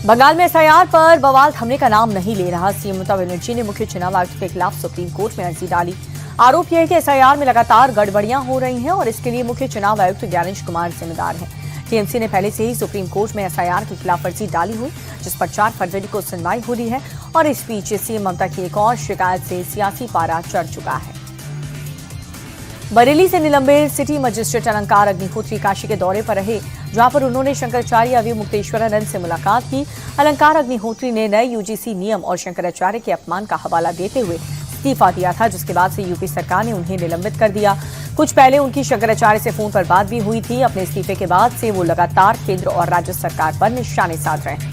बंगाल में एसआईआर पर बवाल थमने का नाम नहीं ले रहा। सीएम ममता बनर्जी ने मुख्य चुनाव आयुक्त के खिलाफ सुप्रीम कोर्ट में अर्जी डाली। आरोप यह है कि एसआईआर में लगातार गड़बड़ियां हो रही हैं और इसके लिए मुख्य चुनाव आयुक्त ज्ञानेश कुमार जिम्मेदार हैं। टीएमसी ने पहले से ही सुप्रीम कोर्ट में एसआईआर के खिलाफ अर्जी डाली हुई, जिस पर 4 फरवरी को सुनवाई हो रही है और इस बीच सीएम ममता की एक और शिकायत से सियासी पारा चढ़ चुका है। बरेली से निलंबित सिटी मजिस्ट्रेट अलंकार अग्निहोत्री काशी के दौरे पर रहे, जहां पर उन्होंने शंकराचार्य अवि मुक्तेश्वरानंद से मुलाकात की। अलंकार अग्निहोत्री ने नए यूजीसी नियम और शंकराचार्य के अपमान का हवाला देते हुए इस्तीफा दिया था, जिसके बाद से यूपी सरकार ने उन्हें निलंबित कर दिया। कुछ पहले उनकी शंकराचार्य से फोन पर बात भी हुई थी। अपने इस्तीफे के बाद से वो लगातार केंद्र और राज्य सरकार पर निशाने साध रहे हैं।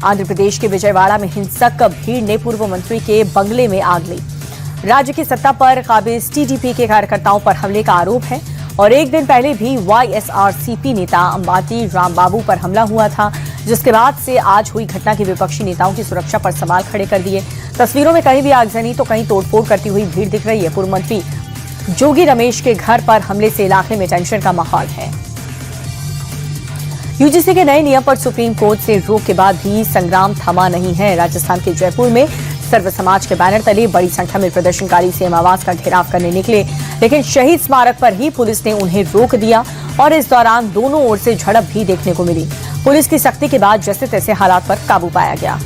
आंध्र प्रदेश के विजयवाड़ा में हिंसक भीड़ ने पूर्व मंत्री के बंगले में आग ली। राज्य की सत्ता पर काबिज टीडीपी के कार्यकर्ताओं पर हमले का आरोप है और एक दिन पहले भी वाईएसआरसीपी नेता अंबाती रामबाबू पर हमला हुआ था, जिसके बाद से आज हुई घटना के विपक्षी नेताओं की सुरक्षा पर सवाल खड़े कर दिए। तस्वीरों में कहीं भी आगजनी तो कहीं तोड़फोड़ करती हुई भीड़ दिख रही है। पूर्व मंत्री जोगी रमेश के घर पर हमले से इलाके में टेंशन का माहौल है। यूजीसी के नए नियम पर सुप्रीम कोर्ट से रोक के बाद भी संग्राम थमा नहीं है। राजस्थान के जयपुर में सर्व समाज के बैनर तले बड़ी संख्या में प्रदर्शनकारी सीएम आवास का घेराव करने निकले, लेकिन शहीद स्मारक पर ही पुलिस ने उन्हें रोक दिया और इस दौरान दोनों ओर से झड़प भी देखने को मिली। पुलिस की सख्ती के बाद जैसे तैसे हालात पर काबू पाया गया।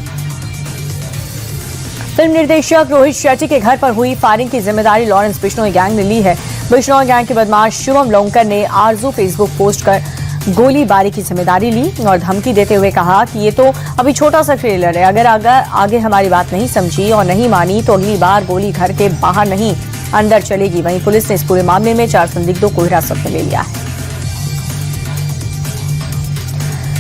फिल्म निर्देशक रोहित शेट्टी के घर पर हुई फायरिंग की जिम्मेदारी लॉरेंस बिश्नोई गैंग ने ली है। बिश्नोई गैंग के बदमाश शिवम लोंकर ने आरजू फेसबुक पोस्ट कर गोलीबारी की जिम्मेदारी ली और धमकी देते हुए कहा कि ये तो अभी छोटा सा ट्रेलर है, अगर आगे हमारी बात नहीं समझी और नहीं मानी तो अगली बार गोली घर के बाहर नहीं अंदर चलेगी। वहीं पुलिस ने इस पूरे मामले में 4 संदिग्धों को हिरासत में ले लिया है।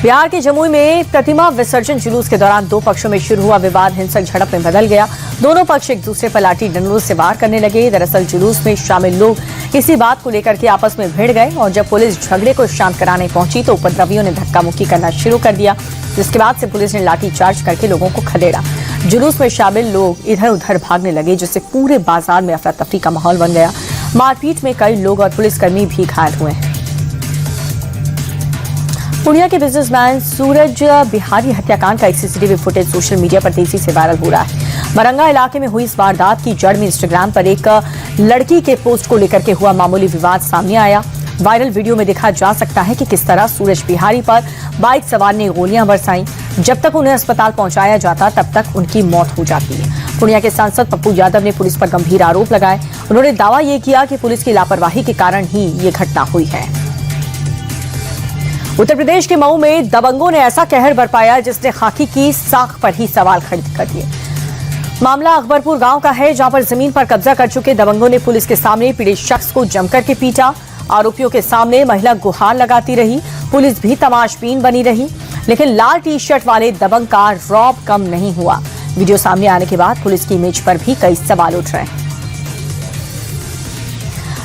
बिहार के जमुई में प्रतिमा विसर्जन जुलूस के दौरान 2 पक्षों में शुरू हुआ विवाद हिंसक झड़प में बदल गया। दोनों पक्ष एक दूसरे पर लाठी डंडों से वार करने लगे। दरअसल जुलूस में शामिल लोग इसी बात को लेकर के आपस में भिड़ गए और जब पुलिस झगड़े को शांत कराने पहुंची तो उपद्रवियों ने धक्का मुक्की करना शुरू कर दिया, जिसके बाद से पुलिस ने लाठी चार्ज करके लोगों को खदेड़ा। जुलूस में शामिल लोग इधर उधर भागने लगे, जिससे पूरे बाजार में अफरा तफरी का माहौल बन गया। मारपीट में कई लोग और पुलिसकर्मी भी घायल हुए हैं। पुणे के बिजनेसमैन सूरज बिहारी हत्याकांड का एक सीसीटीवी फुटेज सोशल मीडिया पर तेजी से वायरल हो रहा है। मरंगा इलाके में हुई इस वारदात की जड़ में इंस्टाग्राम पर एक लड़की के पोस्ट को लेकर के हुआ मामूली विवाद सामने आया। वायरल वीडियो में देखा जा सकता है कि किस तरह सूरज बिहारी पर बाइक सवार ने गोलियां बरसाई। जब तक उन्हें अस्पताल पहुंचाया जाता तब तक उनकी मौत हो जाती है। पुणे के सांसद पप्पू यादव ने पुलिस पर गंभीर आरोप लगाए। उन्होंने दावा यह किया कि पुलिस की लापरवाही के कारण ही ये घटना हुई है। उत्तर प्रदेश के मऊ में दबंगों ने ऐसा कहर बरपाया जिसने खाकी की साख पर ही सवाल खड़े कर दिए। मामला अकबरपुर गांव का है, जहां पर जमीन पर कब्जा कर चुके दबंगों ने पुलिस के सामने पीड़ित शख्स को जमकर के पीटा। आरोपियों के सामने महिला गुहार लगाती रही, पुलिस भी तमाशबीन बनी रही, लेकिन लाल टी शर्ट वाले दबंग का रौब कम नहीं हुआ। वीडियो सामने आने के बाद पुलिस की इमेज पर भी कई सवाल उठ रहे हैं।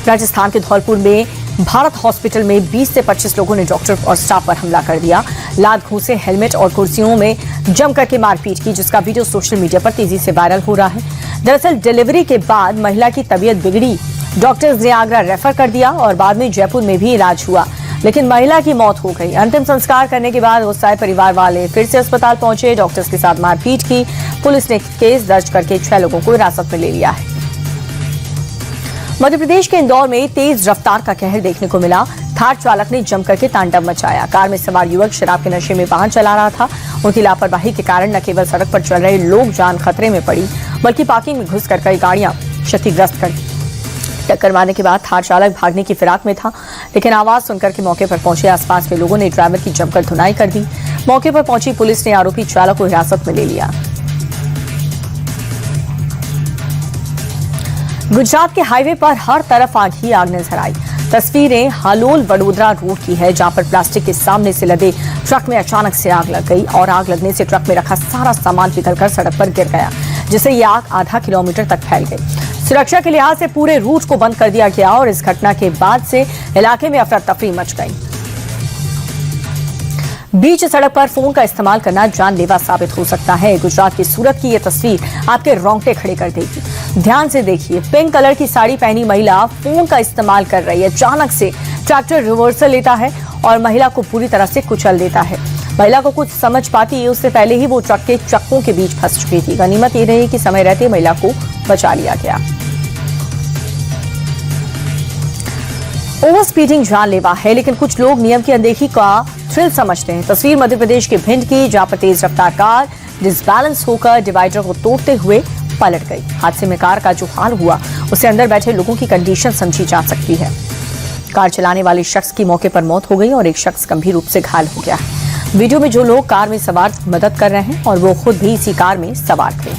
राजस्थान के धौलपुर में भारत हॉस्पिटल में 20 से 25 लोगों ने डॉक्टर और स्टाफ पर हमला कर दिया। लात घूंसे, हेलमेट और कुर्सियों में जम करके मारपीट की, जिसका वीडियो सोशल मीडिया पर तेजी से वायरल हो रहा है। दरअसल डिलीवरी के बाद महिला की तबीयत बिगड़ी, डॉक्टर्स ने आगरा रेफर कर दिया और बाद में जयपुर में भी इलाज हुआ, लेकिन महिला की मौत हो गई। अंतिम संस्कार करने के बाद गुस्साए परिवार वाले फिर से अस्पताल पहुंचे, डॉक्टर्स के साथ मारपीट की। पुलिस ने केस दर्ज करके 6 लोगों को हिरासत में ले लिया है। मध्य प्रदेश के इंदौर में तेज रफ्तार का कहर देखने को मिला। थार चालक ने जमकर के तांडव मचाया। कार में सवार युवक शराब के नशे में वाहन चला रहा था। उनकी लापरवाही के कारण न केवल सड़क पर चल रहे लोग जान खतरे में पड़ी, बल्कि पार्किंग में घुसकर कई गाड़ियां क्षतिग्रस्त कर टक्कर मारने के बाद थार चालक भागने की फिराक में था, लेकिन आवाज सुनकर के मौके पर पहुंचे आसपास के लोगों ने ड्राइवर की जमकर धुनाई कर दी। मौके पर पहुंची पुलिस ने आरोपी चालक को हिरासत में ले लिया। गुजरात के हाईवे पर हर तरफ आग ही आग नजर आई। तस्वीरें हालोल वडोदरा रोड की है, जहां पर प्लास्टिक के सामने से लदे ट्रक में अचानक से आग लग गई और आग लगने से ट्रक में रखा सारा सामान पिघलकर सड़क पर गिर गया, जिससे ये आग आधा किलोमीटर तक फैल गई। सुरक्षा के लिहाज से पूरे रूट को बंद कर दिया गया और इस घटना के बाद से इलाके में अफरा तफरी मच गई। बीच सड़क पर फोन का इस्तेमाल करना जानलेवा साबित हो सकता है। गुजरात की सूरत की यह तस्वीर आपके रोंगटे खड़े कर देगी। ध्यान से देखिए, पिंक कलर की साड़ी पहनी महिला फोन का इस्तेमाल कर रही है। अचानक से ट्रैक्टर रिवर्सल लेता है और महिला को पूरी तरह से कुचल देता है। महिला को कुछ समझ पाती उससे पहले ही वो ट्रक के चक्कों के बीच फंस चुकी थी। गनीमत ये रही कि समय रहते महिला को बचा लिया गया। ओवर स्पीडिंग जानलेवा है, लेकिन कुछ लोग नियम की अनदेखी का थ्रिल समझते हैं। तस्वीर मध्य प्रदेश के भिंड की, जहां पर तेज रफ्तार कार डिसबैलेंस होकर डिवाइडर को तोड़ते हुए पलट गई। हादसे में कार का जो हाल हुआ उससे अंदर बैठे लोगों की कंडीशन समझी जा सकती है। कार चलाने वाले शख्स की मौके पर मौत हो गई और एक शख्स गंभीर रूप से घायल हो गया। वीडियो में जो लोग कार में सवार मदद कर रहे हैं और वो खुद भी इसी कार में सवार थे।